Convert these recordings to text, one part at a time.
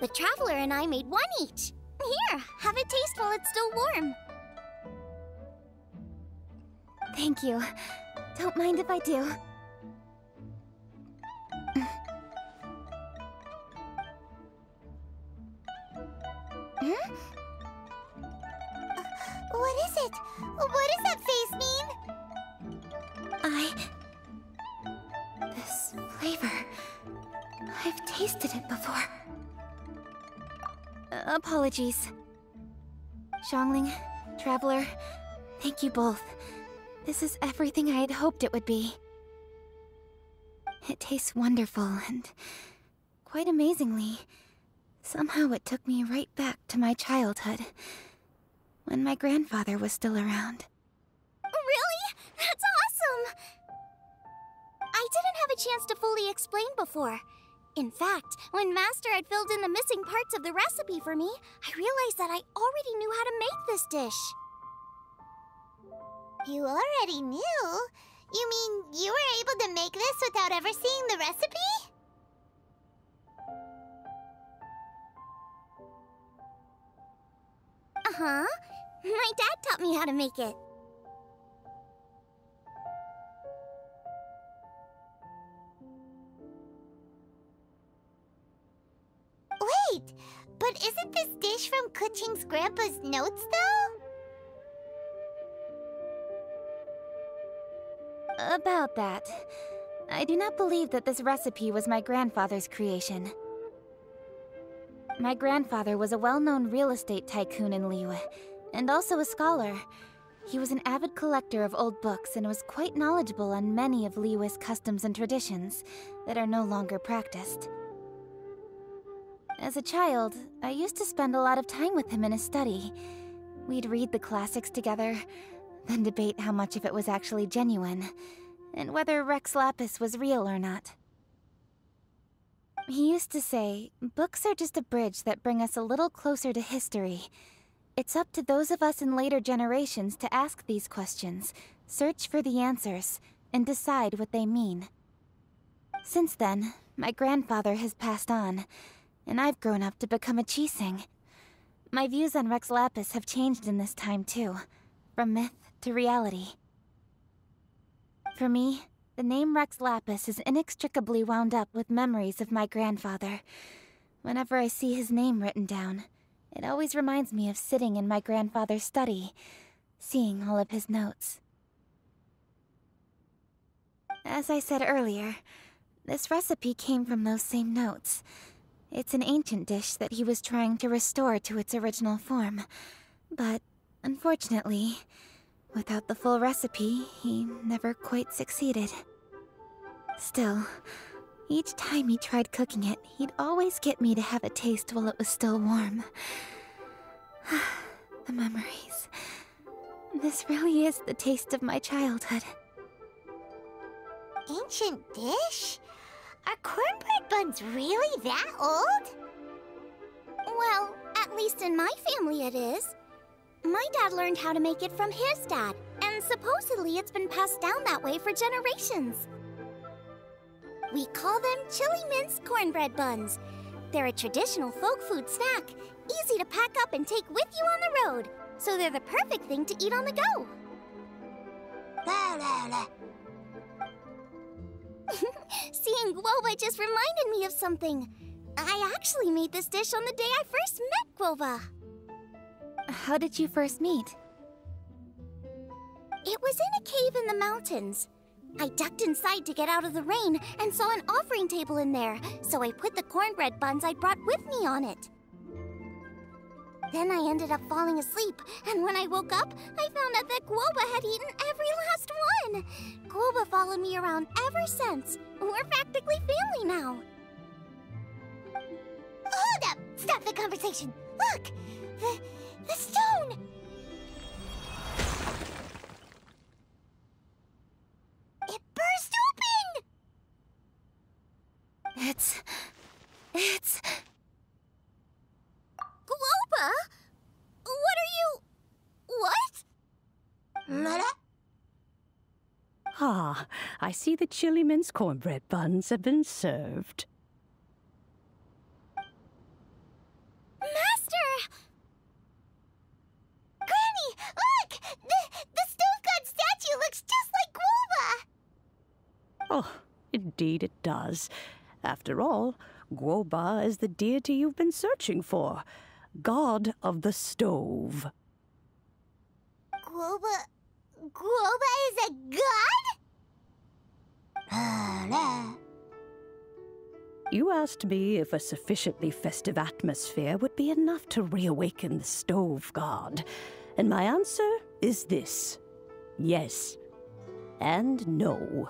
The Traveler and I made one each. Here, have a taste while it's still warm. Thank you. Don't mind if I do. What is it? What does that face mean? This flavor... I've tasted it before. Apologies. Xiangling, Traveler, thank you both. This is everything I had hoped it would be. It tastes wonderful, and quite amazingly, somehow it took me right back to my childhood, when my grandfather was still around. Really? That's awesome! I didn't have a chance to fully explain before. In fact, when Master had filled in the missing parts of the recipe for me, I realized that I already knew how to make this dish. You already knew? You mean you were able to make this without ever seeing the recipe? Uh-huh. My dad taught me how to make it. Wait, but isn't this dish from Keqing's grandpa's notes, though? About that. I do not believe that this recipe was my grandfather's creation. My grandfather was a well-known real estate tycoon in Liyue, and also a scholar. He was an avid collector of old books and was quite knowledgeable on many of Liyue's customs and traditions that are no longer practiced. As a child, I used to spend a lot of time with him in his study. We'd read the classics together, then debate how much of it was actually genuine, and whether Rex Lapis was real or not. He used to say, books are just a bridge that bring us a little closer to history. It's up to those of us in later generations to ask these questions, search for the answers, and decide what they mean. Since then, my grandfather has passed on, and I've grown up to become a Qixing. My views on Rex Lapis have changed in this time too, from myth to reality. For me, the name Rex Lapis is inextricably wound up with memories of my grandfather. Whenever I see his name written down, it always reminds me of sitting in my grandfather's study, seeing all of his notes. As I said earlier, this recipe came from those same notes. It's an ancient dish that he was trying to restore to its original form. But, unfortunately, without the full recipe, he never quite succeeded. Still, each time he tried cooking it, he'd always get me to have a taste while it was still warm. The memories. This really is the taste of my childhood. Ancient dish? Are cornbread buns really that old? Well, at least in my family it is. My dad learned how to make it from his dad, and supposedly it's been passed down that way for generations. We call them chili mince cornbread buns. They're a traditional folk food snack, easy to pack up and take with you on the road, so they're the perfect thing to eat on the go. La la la. Seeing Guoba just reminded me of something. I actually made this dish on the day I first met Guoba. How did you first meet? It was in a cave in the mountains. I ducked inside to get out of the rain and saw an offering table in there, so I put the cornbread buns I'd brought with me on it. Then I ended up falling asleep, and when I woke up, I found out that Guoba had eaten every last one. Guoba followed me around ever since. We're practically family now. Hold up! Stop the conversation! Look! The stone! It burst open! It's... Guoba? What are you... What? Mother? Ah, I see the chili mince cornbread buns have been served. Granny, look! The stove god statue looks just like Guoba! Oh, indeed it does. After all, Guoba is the deity you've been searching for. God of the stove. Guoba is a god? You asked me if a sufficiently festive atmosphere would be enough to reawaken the stove god. And my answer is this: yes and no.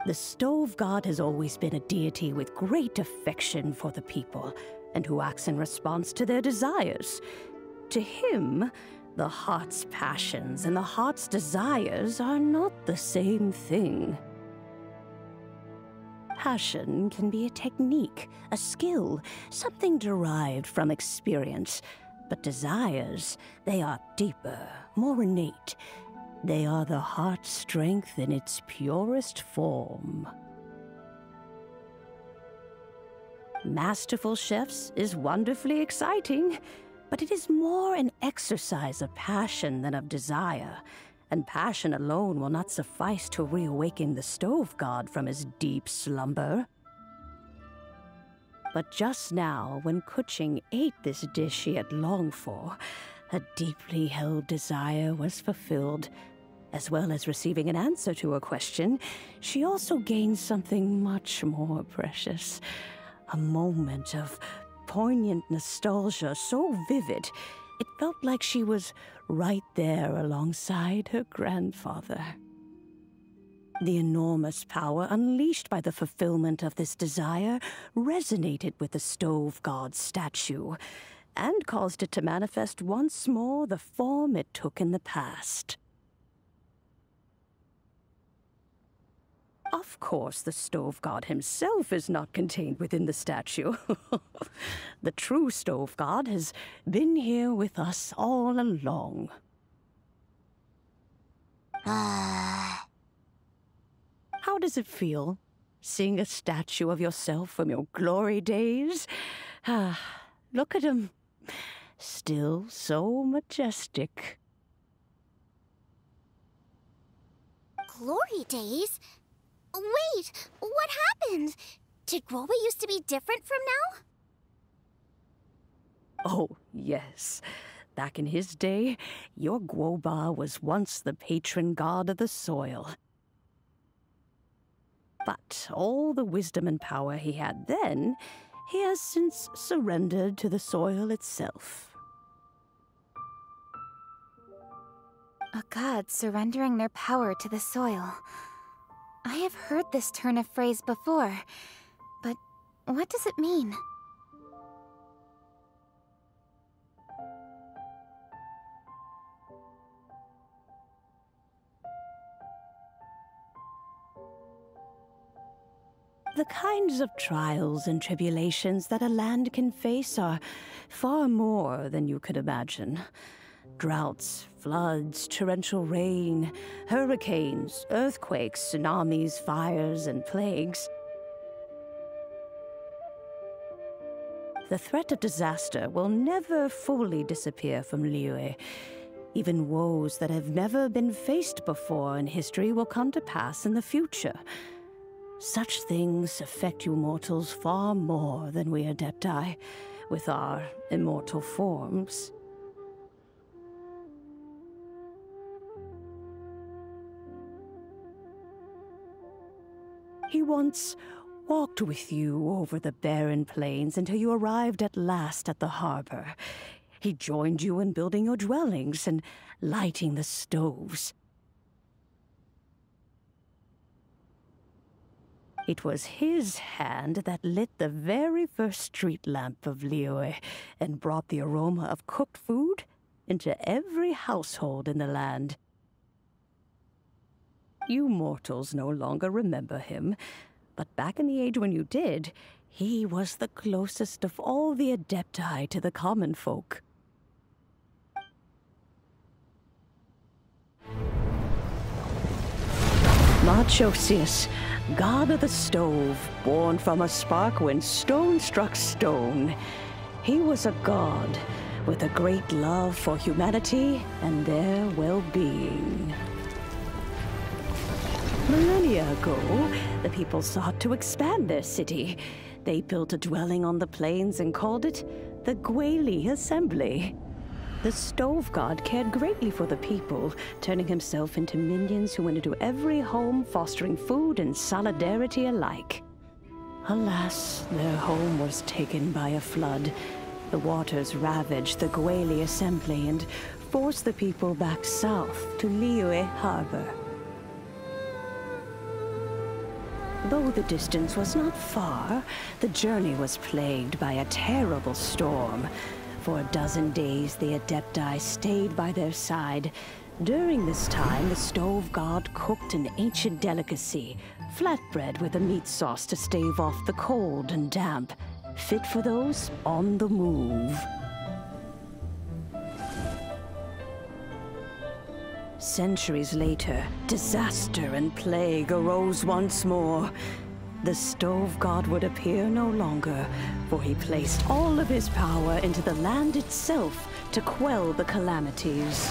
The stove god has always been a deity with great affection for the people, and who acts in response to their desires. To him, the heart's passions and the heart's desires are not the same thing. Passion can be a technique, a skill, something derived from experience. But desires, they are deeper, more innate. They are the heart's strength in its purest form. Masterful chefs is wonderfully exciting, but it is more an exercise of passion than of desire, and passion alone will not suffice to reawaken the stove god from his deep slumber. But just now, when Keqing ate this dish she had longed for, a deeply held desire was fulfilled. As well as receiving an answer to a question, she also gained something much more precious. A moment of poignant nostalgia so vivid, it felt like she was right there alongside her grandfather. The enormous power unleashed by the fulfillment of this desire resonated with the stove god's statue, and caused it to manifest once more the form it took in the past. Of course, the stove god himself is not contained within the statue. The true stove god has been here with us all along. How does it feel, seeing a statue of yourself from your glory days? Look at him. Still so majestic. Glory days? Wait, what happened? Did Guoba used to be different from now? Oh, yes. Back in his day, your Guoba was once the patron god of the soil. But all the wisdom and power he had then, he has since surrendered to the soil itself. A god surrendering their power to the soil. I have heard this turn of phrase before, but what does it mean? The kinds of trials and tribulations that a land can face are far more than you could imagine. Droughts, floods, torrential rain, hurricanes, earthquakes, tsunamis, fires, and plagues. The threat of disaster will never fully disappear from Liyue. Even woes that have never been faced before in history will come to pass in the future. Such things affect you mortals far more than we Adepti, with our immortal forms. He once walked with you over the barren plains until you arrived at last at the harbor. He joined you in building your dwellings and lighting the stoves. It was his hand that lit the very first street lamp of Liyue and brought the aroma of cooked food into every household in the land. You mortals no longer remember him, but back in the age when you did, he was the closest of all the Adepti to the common folk. Machosius, god of the stove, born from a spark when stone struck stone. He was a god with a great love for humanity and their well-being. Millennia ago, the people sought to expand their city. They built a dwelling on the plains and called it the Gwaeli Assembly. The Stove God cared greatly for the people, turning himself into minions who went into every home, fostering food and solidarity alike. Alas, their home was taken by a flood. The waters ravaged the Gwaeli Assembly and forced the people back south to Liyue Harbor. Though the distance was not far, the journey was plagued by a terrible storm. For a dozen days, the Adepti stayed by their side. During this time, the Stove God cooked an ancient delicacy, flatbread with a meat sauce to stave off the cold and damp, fit for those on the move. Centuries later, disaster and plague arose once more. The Stove God would appear no longer, for he placed all of his power into the land itself to quell the calamities.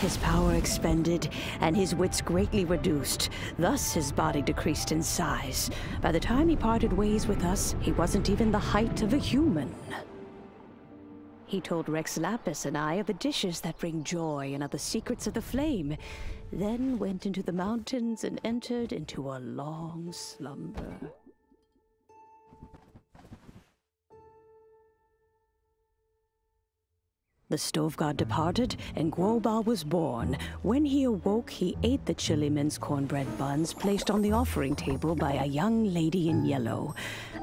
His power expended, and his wits greatly reduced. Thus his body decreased in size. By the time he parted ways with us, he wasn't even the height of a human. He told Rex Lapis and I of the dishes that bring joy and of the secrets of the flame, then went into the mountains and entered into a long slumber. The Stove God departed, and Guoba was born. When he awoke, he ate the Chilimen's cornbread buns placed on the offering table by a young lady in yellow.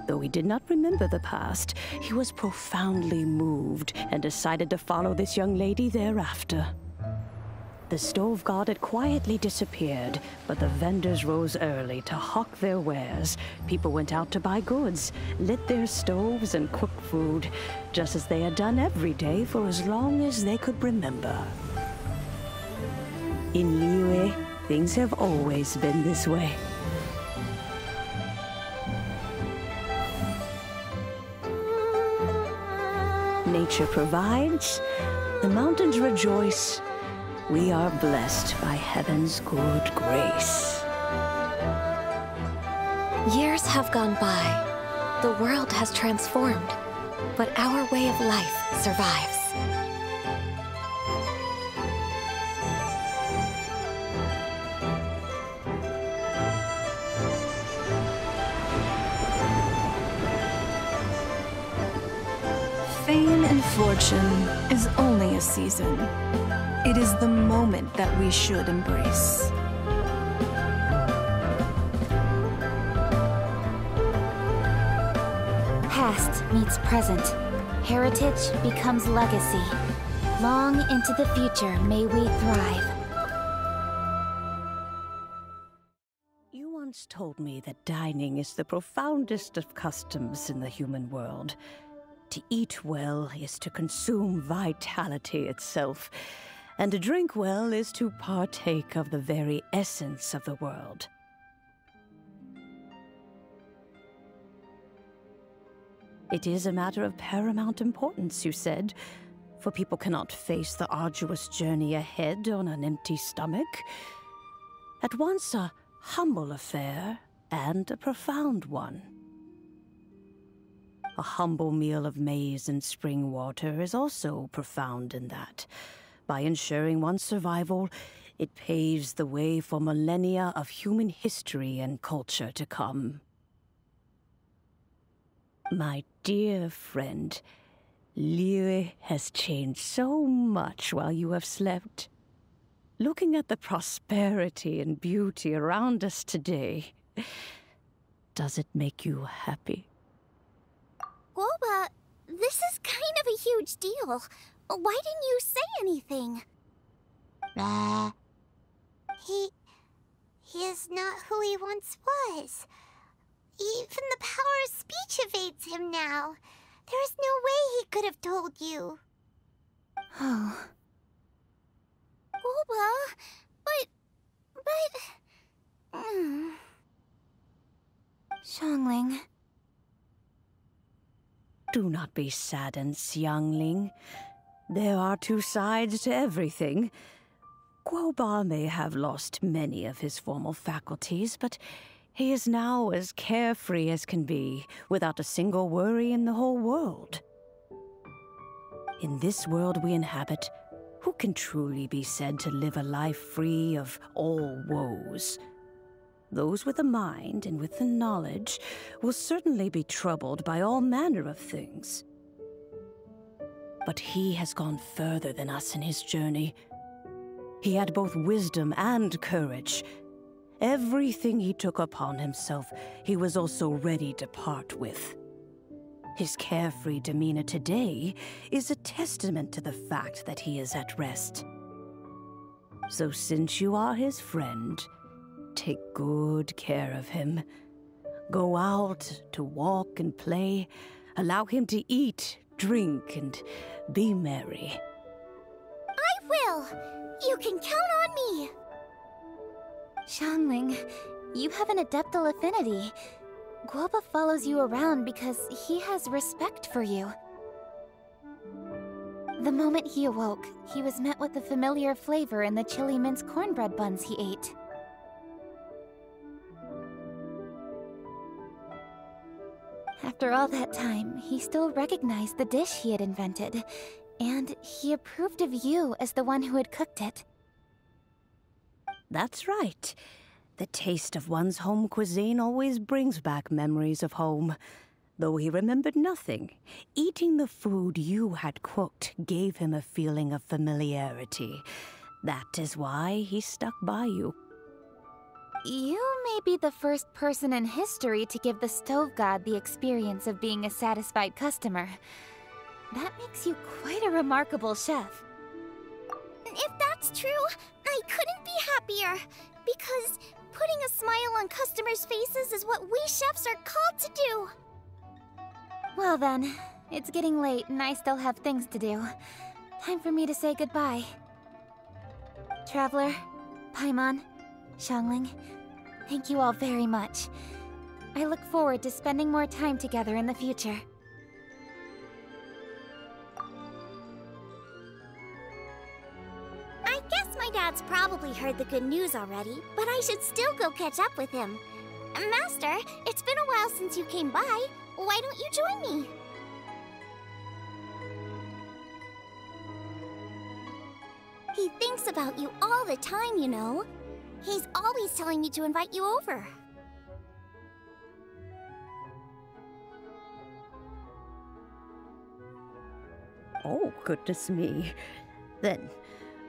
Though he did not remember the past, he was profoundly moved and decided to follow this young lady thereafter. The Stove God had quietly disappeared, but the vendors rose early to hawk their wares. People went out to buy goods, lit their stoves, and cooked food, just as they had done every day for as long as they could remember. In Liyue, things have always been this way. Nature provides, the mountains rejoice. We are blessed by heaven's good grace. Years have gone by. The world has transformed, but our way of life survives. Fame and fortune is only a season. It is the moment that we should embrace. Past meets present. Heritage becomes legacy. Long into the future may we thrive. You once told me that dining is the profoundest of customs in the human world. To eat well is to consume vitality itself, and to drink well is to partake of the very essence of the world. It is a matter of paramount importance, you said, for people cannot face the arduous journey ahead on an empty stomach. At once a humble affair and a profound one. A humble meal of maize and spring water is also profound in that. By ensuring one's survival, it paves the way for millennia of human history and culture to come. My dear friend, Liyue has changed so much while you have slept. Looking at the prosperity and beauty around us today, does it make you happy? Guoba, this is kind of a huge deal. Why didn't you say anything? He is not who he once was. Even the power of speech evades him now. There is no way he could have told you. Oh. Guoba, but... Xiangling. Do not be saddened, youngling. There are two sides to everything. Guoba may have lost many of his formal faculties, but he is now as carefree as can be, without a single worry in the whole world. In this world we inhabit, who can truly be said to live a life free of all woes? Those with a mind and with the knowledge will certainly be troubled by all manner of things. But he has gone further than us in his journey. He had both wisdom and courage. Everything he took upon himself, he was also ready to part with. His carefree demeanor today is a testament to the fact that he is at rest. So since you are his friend, take good care of him. Go out to walk and play. Allow him to eat, drink, and be merry. I will! You can count on me! Xiangling, you have an adeptal affinity. Guoba follows you around because he has respect for you. The moment he awoke, he was met with the familiar flavor in the chili mince cornbread buns he ate. After all that time, he still recognized the dish he had invented, and he approved of you as the one who had cooked it. That's right. The taste of one's home cuisine always brings back memories of home. Though he remembered nothing, eating the food you had cooked gave him a feeling of familiarity. That is why he stuck by you. You may be the first person in history to give the Stove God the experience of being a satisfied customer. That makes you quite a remarkable chef. If that's true, I couldn't be happier. Because putting a smile on customers' faces is what we chefs are called to do. Well then, it's getting late and I still have things to do. Time for me to say goodbye. Traveler, Paimon, Xiangling, thank you all very much. I look forward to spending more time together in the future. I guess my dad's probably heard the good news already, but I should still go catch up with him. Master, it's been a while since you came by. Why don't you join me? He thinks about you all the time, you know. He's always telling me to invite you over. Oh, goodness me. Then,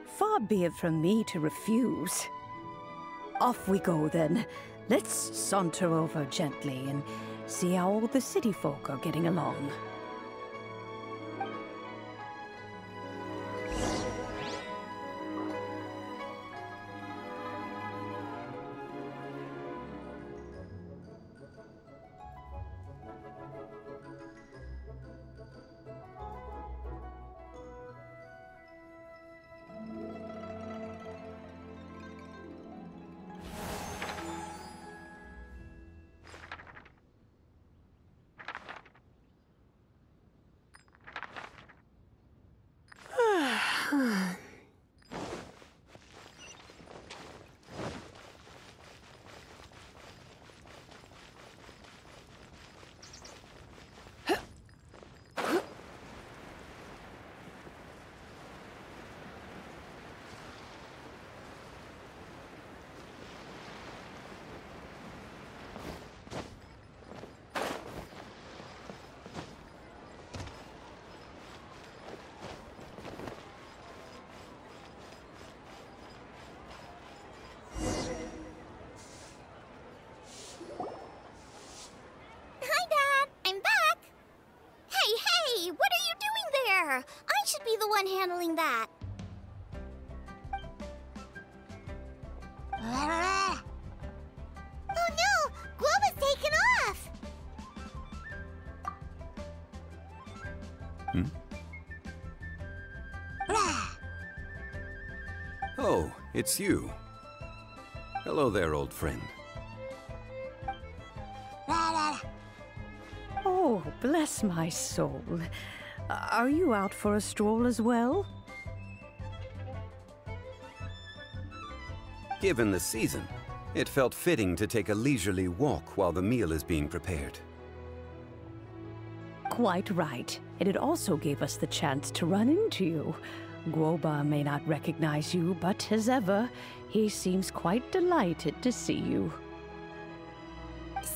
far be it from me to refuse. Off we go, then. Let's saunter over gently and see how all the city folk are getting along. I should be the one handling that. Oh no! Guoba's taken off! Oh, it's you. Hello there, old friend. Oh, bless my soul. Are you out for a stroll as well? Given the season, it felt fitting to take a leisurely walk while the meal is being prepared. Quite right. And it also gave us the chance to run into you. Guoba may not recognize you, but as ever, he seems quite delighted to see you.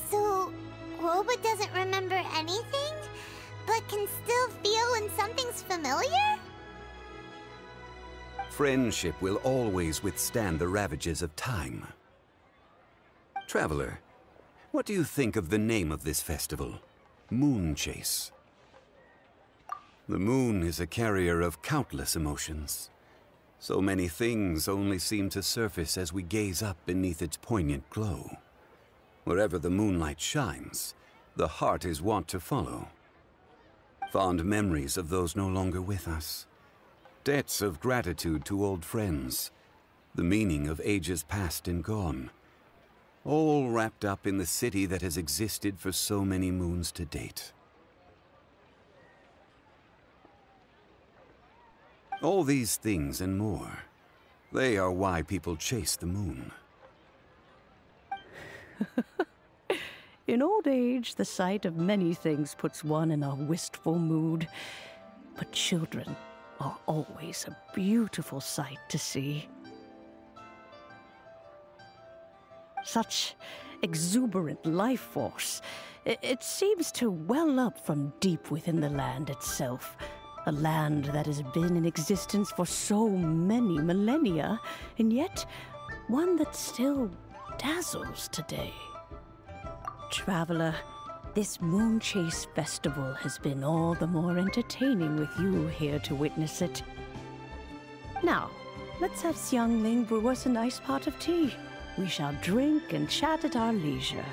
So, Guoba doesn't remember anything, but can still feel when something's familiar? Friendship will always withstand the ravages of time. Traveler, what do you think of the name of this festival? Moon Chase. The moon is a carrier of countless emotions. So many things only seem to surface as we gaze up beneath its poignant glow. Wherever the moonlight shines, the heart is wont to follow. Fond memories of those no longer with us. Debts of gratitude to old friends. The meaning of ages past and gone. All wrapped up in the city that has existed for so many moons to date. All these things and more, they are why people chase the moon. In old age, the sight of many things puts one in a wistful mood. But children are always a beautiful sight to see. Such exuberant life force. It seems to well up from deep within the land itself. A land that has been in existence for so many millennia, and yet one that still dazzles today. Traveler, this Moon Chase Festival has been all the more entertaining with you here to witness it. Now, let's have Xiangling brew us a nice pot of tea. We shall drink and chat at our leisure.